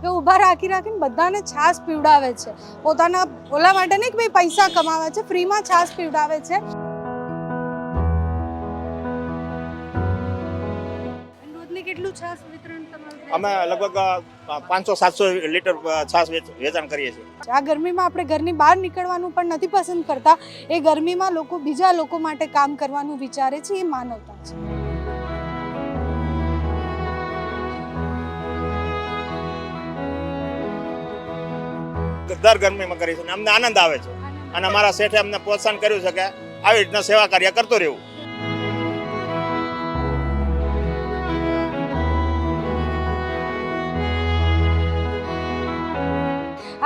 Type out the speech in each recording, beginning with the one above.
એ ઊભા રાખીને બધાને છાશ પીવડાવે છે. પોતાના ઓલા માટે નહીં કે ભાઈ પૈસા કમાવે છે, ફ્રીમાં છાશ પીવડાવે છે. રોજની કેટલું છાશ વિતરણ તમારું? અમે લગભગ 500-700 લીટર છાશ વેચાણ કરીએ છીએ. આ ગરમીમાં આપણે ઘરની બહાર નીકળવાનું પણ નથી પસંદ કરતા. એ ગરમીમાં લોકો બીજા લોકો માટે કામ કરવાનું વિચારે છે. એ માનવતા છે. દર ગરમીમાં કરીએ છીએ. અમને આનંદ આવે છે અને અમારા શેઠે અમને પ્રોત્સાહન કર્યું છે કે આવી રીતના સેવા કાર્ય કરતો રહેવું.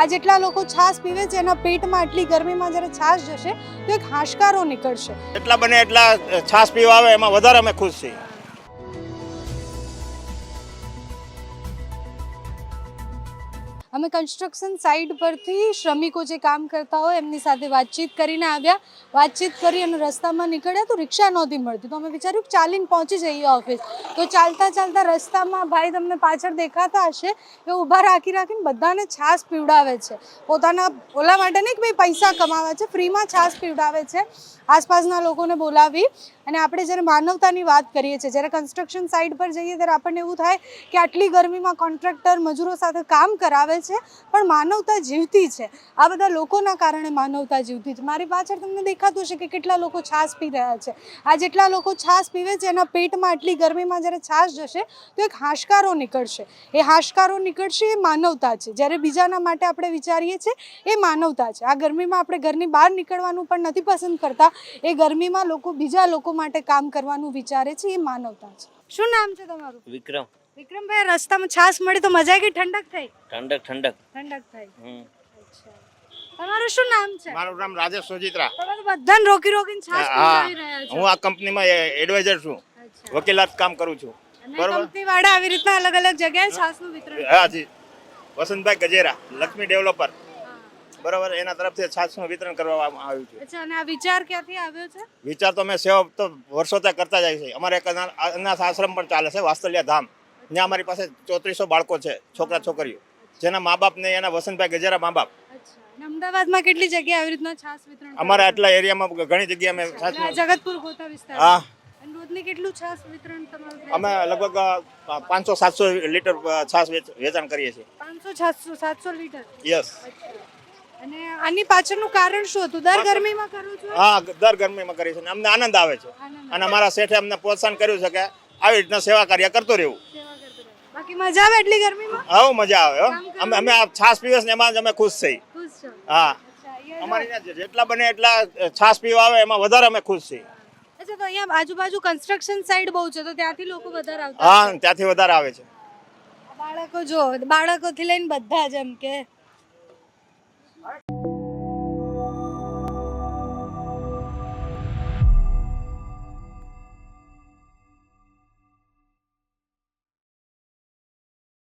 આ જેટલા લોકો છાશ પીવે છે એના પેટમાં આટલી ગરમીમાં જ્યારે છાશ જશે તો એક હાશકારો નીકળશે. એટલા બને એટલા છાશ પીવા આવે એમાં વધારે અમે ખુશ છીએ. અમે કન્સ્ટ્રક્શન સાઇટ પરથી શ્રમિકો જે કામ કરતા હોય એમની સાથે વાતચીત કરીને આવ્યા. વાતચીત કરી અને રસ્તામાં નીકળ્યા તો રિક્ષા નહોતી મળતી, તો અમે વિચાર્યું કે ચાલીને પહોંચી જઈએ ઓફિસ. તો ચાલતા ચાલતા રસ્તામાં ભાઈ તમને પાછળ દેખાતા હશે, એ ઊભા રાખીને બધાને છાશ પીવડાવે છે. પોતાના ઓલા માટે નહીં કે ભાઈ પૈસા કમાવે છે, ફ્રીમાં છાશ પીવડાવે છે. આસપાસના લોકોને બોલાવી અને આપણે જ્યારે માનવતાની વાત કરીએ છીએ, જ્યારે કન્સ્ટ્રક્શન સાઇટ પર જઈએ ત્યારે આપણને એવું થાય કે આટલી ગરમીમાં કોન્ટ્રાક્ટર મજૂરો સાથે કામ કરાવે છે પણ માનવતા જીવતી છે. આ બધા લોકોના કારણે માનવતા જીવતી છે. મારી પાછળ તમને દેખાતું હશે કે કેટલા લોકો છાશ પી રહ્યા છે. આ જેટલા લોકો છાશ પીવે છે એના પેટમાં આટલી ગરમીમાં જ્યારે છાશ જશે તો એક હાશકારો નીકળશે. એ હાશકારો નીકળશે એ માનવતા છે. જ્યારે બીજાના માટે આપણે વિચારીએ છીએ એ માનવતા છે. આ ગરમીમાં આપણે ઘરની બહાર નીકળવાનું પણ નથી પસંદ કરતા. એ ગરમીમાં લોકો બીજા લોકો માટે કામ કરવાનું વિચારે છે. એ માનવતા છે. શું નામ છે તમારું? વિક્રમ. વિક્રમભાઈ, રસ્તામાં છાશ મળી તો મજા આવી, ઠંડક થઈ? ઠંડક થઈ. અચ્છા, તમારું શું નામ છે? મારું નામ રાજેશ સોજિત્રા. તમે તો બધાને રોકીને છાશ પીવડાવી રહ્યા છો. હું આ કંપનીમાં એડવાઇઝર છું, વકીલાત કામ કરું છું. બરોબર. કંપની વાળા આવી રીતના અલગ અલગ જગ્યાએ છાશનું વિતરણ. હા જી, વસંતભાઈ ગજેરા, લક્ષ્મી ડેવલપર, બરોબર, એના તરફથી છાશનું વિતરણ કરવામાં આવ્યું છે. અચ્છા, અને આ વિચાર ક્યાંથી આવ્યો છે? વિચાર તો અમે સેવા તો વર્ષોથી કરતા જાય છે. અમારે એક અનાથ આશ્રમ પણ ચાલે છે, વાત્સલ્ય ધામ. ત્યાં અમારી પાસે 3400 બાળકો છે, છોકરા છોકરીઓ, જેના મા બાપ ને એના વસંતભાઈ ગજેરા મા બાપ. અમદાવાદમાં કેટલી જગ્યાએ આવી રીતના છાશ વિતરણ? અમારા આટલા એરિયામાં ઘણી જગ્યાએ અમે જગતપુર ગોતા વિસ્તાર. હા. અને રોજની કેટલું છાશ વિતરણ તમારું? અમે લગભગ 500-700 લીટર છાશ વેચાણ કરીએ છીએ. 500-700 લીટર? યસ. અને આની પાછળનું કારણ શું હતું? દર ગરમીમાં કરો છો? હા, દર ગરમીમાં કરીએ છીએ. અમને આનંદ આવે છે અને અમારા શેઠે અમને પ્રોત્સાહન કર્યું છે કે આવી રીતના સેવા કાર્ય કરતો રહેવું. બાકી મજા આવે એટલી ગરમીમાં? હા, મજા આવે. અમે આ છાશ પીવે છે એમાં જ અમે ખુશ છીએ. હા, અમારી જેટલા બને એટલા છાશ પીવા આવે એમાં વધારે અમે ખુશ છીએ. અચ્છા, તો અહીંયા આજુબાજુ કન્સ્ટ્રક્શન સાઇટ બહુ છે, તો ત્યાંથી લોકો વધારે આવતા? હા, ત્યાંથી વધારે આવે છે. બાળકો જો, બાળકોથી લઈને બધા જ એમ કે